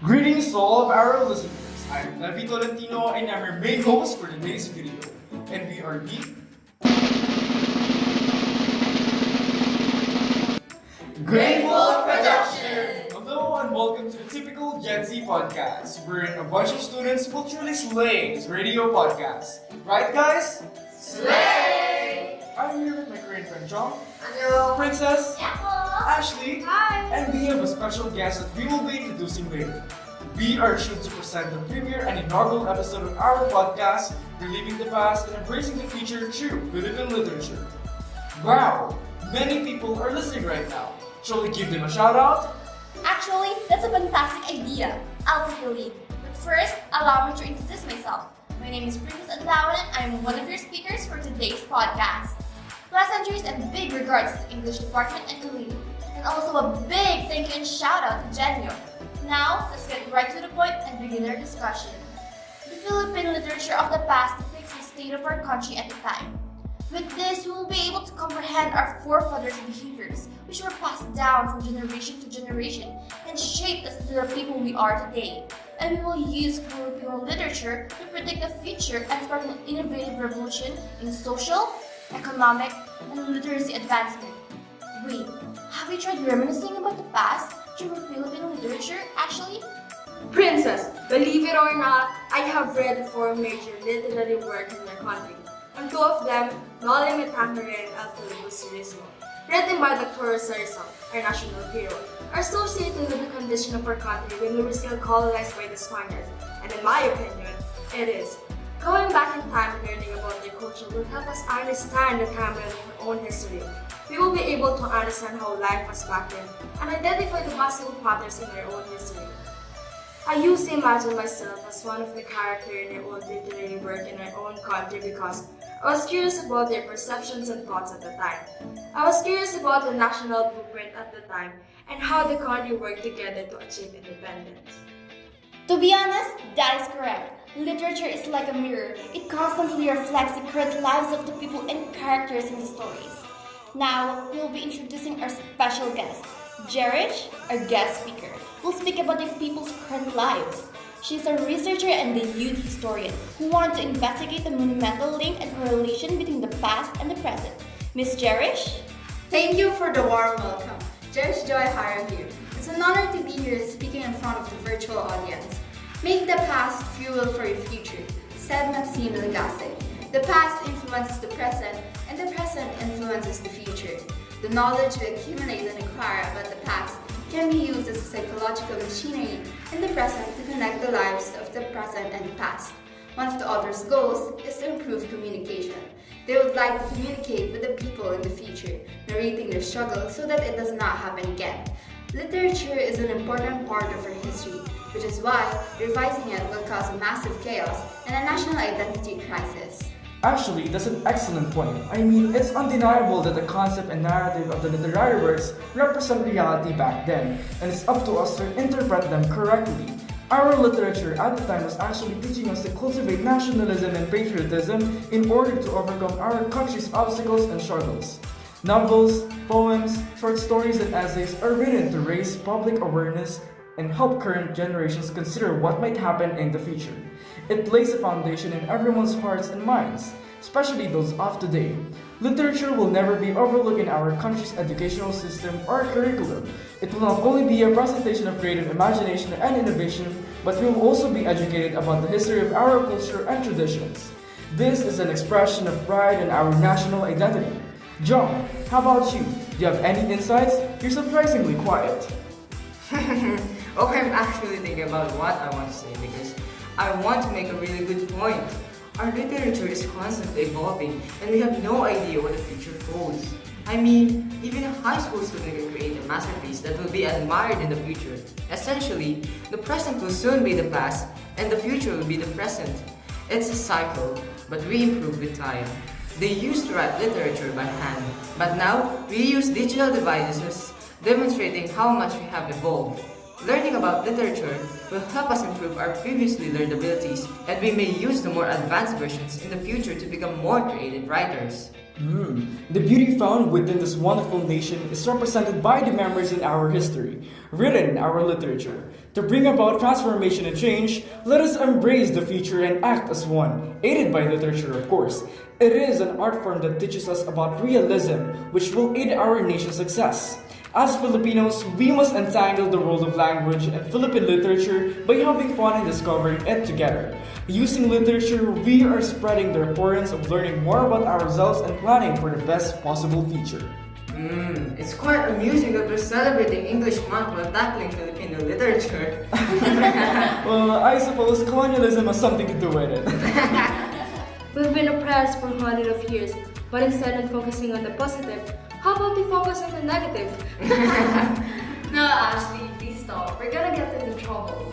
Greetings to all of our listeners. I'm Levi Tolentino and I'm your main host for today's video. And we are the Grateful Production! Hello and welcome to the Typical GenZ Podcast, wherein a bunch of students will truly slay this radio podcast. Right, guys? Slay! I'm here with my great friend John, Hello! Princess, Yako! Ashley, Hi! and we have a special guest that we will be introducing later. We are thrilled to present the premiere and inaugural episode of our podcast, Reliving the Past and Embracing the Future Through Philippine Literature. Wow! Many people are listening right now. Shall we give them a shout out? Actually, that's a fantastic idea. I'll take the lead. But first, allow me to introduce myself. My name is Princess Adlawan and I'm one of your speakers for today's podcast. Pleasantries and big regards to the English department and community. And also a big thank you and shout out to Genyo. Now, let's get right to the point and begin our discussion. The Philippine literature of the past depicts the state of our country at the time. With this, we will be able to comprehend our forefathers' behaviors, which were passed down from generation to generation and shaped us to the people we are today. And we will use Filipino literature to predict the future and spark an innovative revolution in social, economic, and literacy advancement. Wait, have you tried reminiscing about the past through Filipino literature, actually? Princess, believe it or not, I have read 4 major literary works in our country. And 2 of them, No Limitante and El Filibusterismo, written by the Corsairs, our national hero, are associated with the condition of our country when we were still colonized by the Spaniards. And in my opinion, it is. Going back in time and learning about their culture will help us understand the timeline of our own history. We will be able to understand how life was back then and identify the possible patterns in our own history. I used to imagine myself as one of the characters in their own literary work in our own country because I was curious about their perceptions and thoughts at the time. I was curious about the national blueprint at the time and how the country worked together to achieve independence. To be honest, that is correct. Literature is like a mirror. It constantly reflects the current lives of the people and characters in the stories. Now, we will be introducing our special guest. Jerish, our guest speaker, will speak about the people's current lives. She is a researcher and a youth historian who wanted to investigate the monumental link and correlation between the past and the present. Miss Jerish? Thank you for the warm welcome. Jerish Joy Hara here. It's an honor to be here speaking in front of the virtual audience. Make the past fuel for your future, said Maxime Legasse. The past influences the present, and the present influences the future. The knowledge we accumulate and acquire about the past can be used as a psychological machinery in the present to connect the lives of the present and past. One of the author's goals is to improve communication. They would like to communicate with the people in the future, narrating their struggle so that it does not happen again. Literature is an important part of our history, which is why revising it will cause a massive chaos and a national identity crisis. Actually, that's an excellent point. I mean, it's undeniable that the concept and narrative of the literary works represent reality back then, and it's up to us to interpret them correctly. Our literature at the time was actually teaching us to cultivate nationalism and patriotism in order to overcome our country's obstacles and struggles. Novels, poems, short stories, and essays are written to raise public awareness and help current generations consider what might happen in the future. It lays a foundation in everyone's hearts and minds, especially those of today. Literature will never be overlooked in our country's educational system or curriculum. It will not only be a presentation of creative imagination and innovation, but we will also be educated about the history of our culture and traditions. This is an expression of pride in our national identity. John, how about you? Do you have any insights? You're surprisingly quiet. Oh, I'm actually thinking about what I want to say because I want to make a really good point. Our literature is constantly evolving and we have no idea what the future holds. I mean, even a high school student can create a masterpiece that will be admired in the future. Essentially, the present will soon be the past and the future will be the present. It's a cycle, but we improve with time. They used to write literature by hand, but now we use digital devices demonstrating how much we have evolved. Learning about literature will help us improve our previously learned abilities, and we may use the more advanced versions in the future to become more creative writers. The beauty found within this wonderful nation is represented by the memories in our history, written in our literature. To bring about transformation and change, let us embrace the future and act as one, aided by literature, of course. It is an art form that teaches us about realism, which will aid our nation's success. As Filipinos, we must entangle the world of language and Philippine literature by having fun and discovering it together. Using literature, we are spreading the importance of learning more about ourselves and planning for the best possible future. It's quite amusing that we're celebrating English month while tackling Filipino literature. Well, I suppose colonialism has something to do with it. We've been oppressed for hundreds of years, but instead of focusing on the positive, how about we focus on the negative? No, Ashley, please stop. We're gonna get into trouble.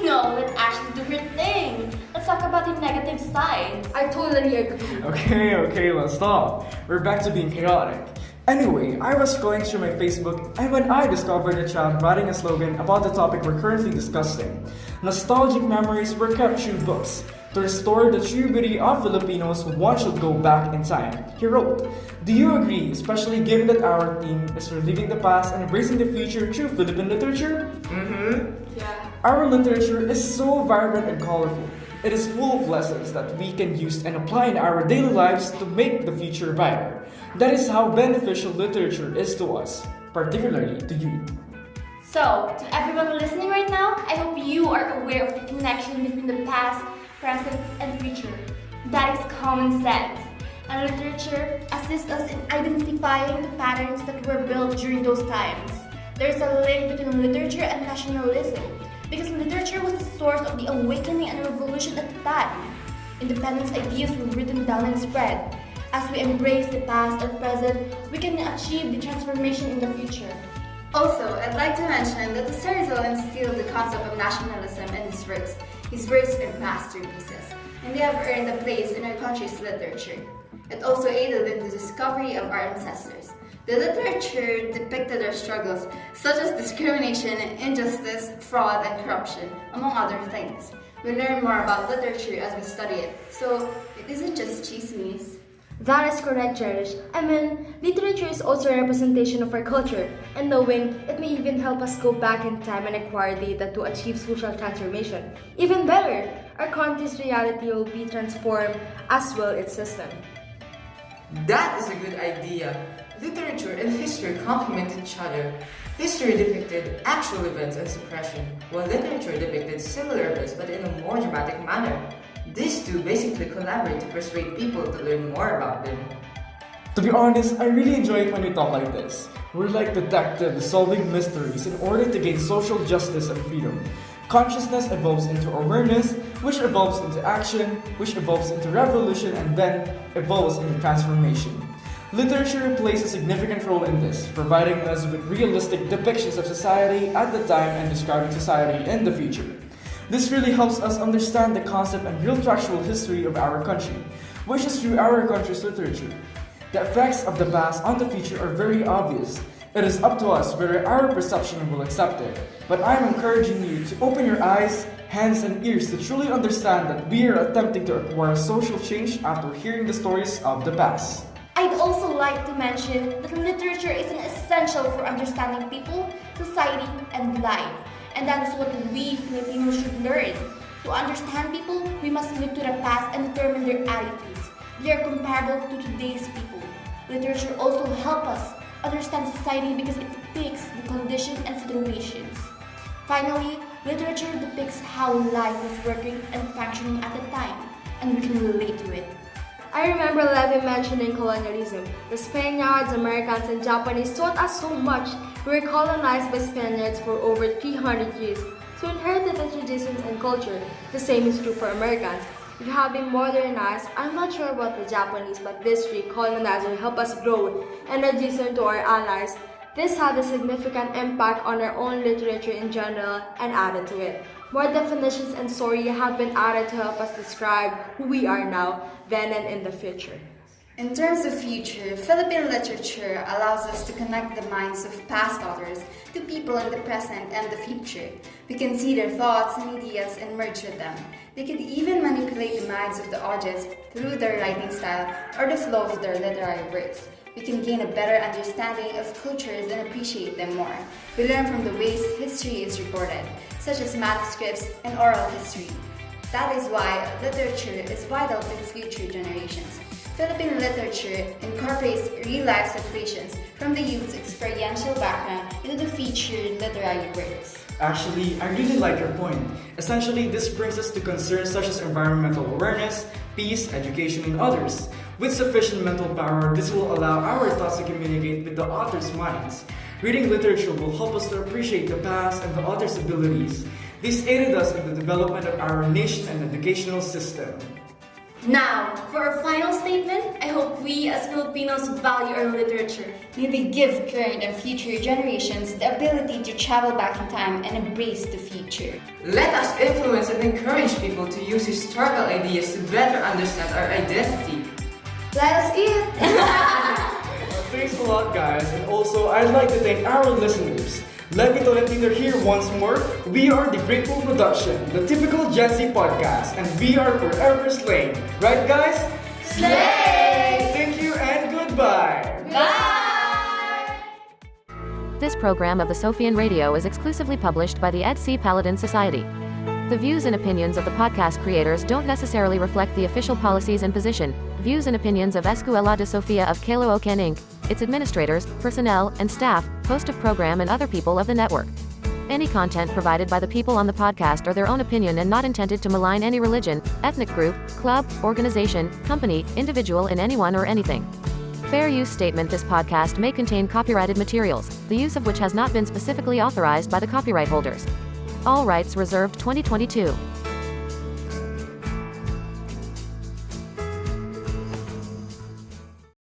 No, let Ashley do her thing. Let's talk about the negative sides. I totally agree. Okay, let's stop. We're back to being chaotic. Anyway, I was going through my Facebook and when I discovered a child writing a slogan about the topic we're currently discussing. Nostalgic memories were kept through books. To restore the true beauty of Filipinos, one should go back in time. He wrote, "Do you agree, especially given that our theme is reliving the past and embracing the future through Philippine literature?" Yeah. Our literature is so vibrant and colorful. It is full of lessons that we can use and apply in our daily lives to make the future brighter. That is how beneficial literature is to us, particularly to you. So, to everyone listening right now, I hope you are aware of the connection between the past, present, and future. That is common sense. And literature assists us in identifying the patterns that were built during those times. There is a link between literature and nationalism, because literature was the source of the awakening and revolution at the time. Independence ideas were written down and spread. As we embrace the past and present, we can achieve the transformation in the future. Also, I'd like to mention that the Rizal instilled the concept of nationalism in his works. His works are masterpieces, and they have earned a place in our country's literature. It also aided in the discovery of our ancestors. The literature depicted their struggles, such as discrimination, injustice, fraud, and corruption, among other things. We learn more about literature as we study it, so it isn't just chismes. That is correct, Cherish. I mean, literature is also a representation of our culture, and knowing it may even help us go back in time and acquire data to achieve social transformation. Even better, our country's reality will be transformed as will its system. That is a good idea. Literature and history complement each other. History depicted actual events and suppression, while literature depicted similar events but in a more dramatic manner. These two basically collaborate to persuade people to learn more about them. To be honest, I really enjoy it when we talk like this. We're like detectives solving mysteries in order to gain social justice and freedom. Consciousness evolves into awareness, which evolves into action, which evolves into revolution, and then evolves into transformation. Literature plays a significant role in this, providing us with realistic depictions of society at the time and describing society in the future. This really helps us understand the concept and real factual history of our country, which is through our country's literature. The effects of the past on the future are very obvious. It is up to us whether our perception will accept it, but I am encouraging you to open your eyes, hands, and ears to truly understand that we are attempting to acquire social change after hearing the stories of the past. I'd also like to mention that literature is an essential for understanding people, society, and life. And that is what we Filipinos should learn. To understand people, we must look to the past and determine their attitudes. They are comparable to today's people. Literature also helps us understand society because it depicts the conditions and situations. Finally, literature depicts how life was working and functioning at the time, and we can relate to it. I remember Levi mentioning colonialism. The Spaniards, Americans, and Japanese taught us so much. We were colonized by Spaniards for over 300 years, so inherited the traditions and culture. The same is true for Americans. We have been modernized. I'm not sure about the Japanese, but these three colonizers help us grow and listen to our allies. This had a significant impact on our own literature in general and added to it. More definitions and story have been added to help us describe who we are now, then, and in the future. In terms of future, Philippine literature allows us to connect the minds of past authors to people in the present and the future. We can see their thoughts and ideas and merge with them. They could even manipulate the minds of the audience through their writing style or the flow of their literary works. We can gain a better understanding of cultures and appreciate them more. We learn from the ways history is recorded, such as manuscripts and oral history. That is why literature is vital to future generations. Philippine literature incorporates real-life situations from the youth's experiential background into the featured literary works. Actually, I really like your point. Essentially, this brings us to concerns such as environmental awareness, peace, education, and others. With sufficient mental power, this will allow our thoughts to communicate with the author's minds. Reading literature will help us to appreciate the past and the author's abilities. This aided us in the development of our nation and educational system. Now, for our final statement, I hope we as Filipinos value our literature. May we give current and future generations the ability to travel back in time and embrace the future. Let us influence and encourage people to use historical ideas to better understand our identity. Let us eat! Thanks a lot, guys, and also I'd like to thank our listeners. Let me Tolentino here once more. We are the Grateful Production, the Typical GenZ Podcast, and we are forever slaying. Right, guys? Slay! Thank you and goodbye. Bye! This program of the Sophian Radio is exclusively published by the Paladin Society. The views and opinions of the podcast creators don't necessarily reflect the official policies and position, views and opinions of Escuela de Sofia of Caloocan Inc., its administrators, personnel, and staff, host of program and other people of the network. Any content provided by the people on the podcast are their own opinion and not intended to malign any religion, ethnic group, club, organization, company, individual in anyone or anything. Fair use statement: this podcast may contain copyrighted materials, the use of which has not been specifically authorized by the copyright holders. All rights reserved 2022.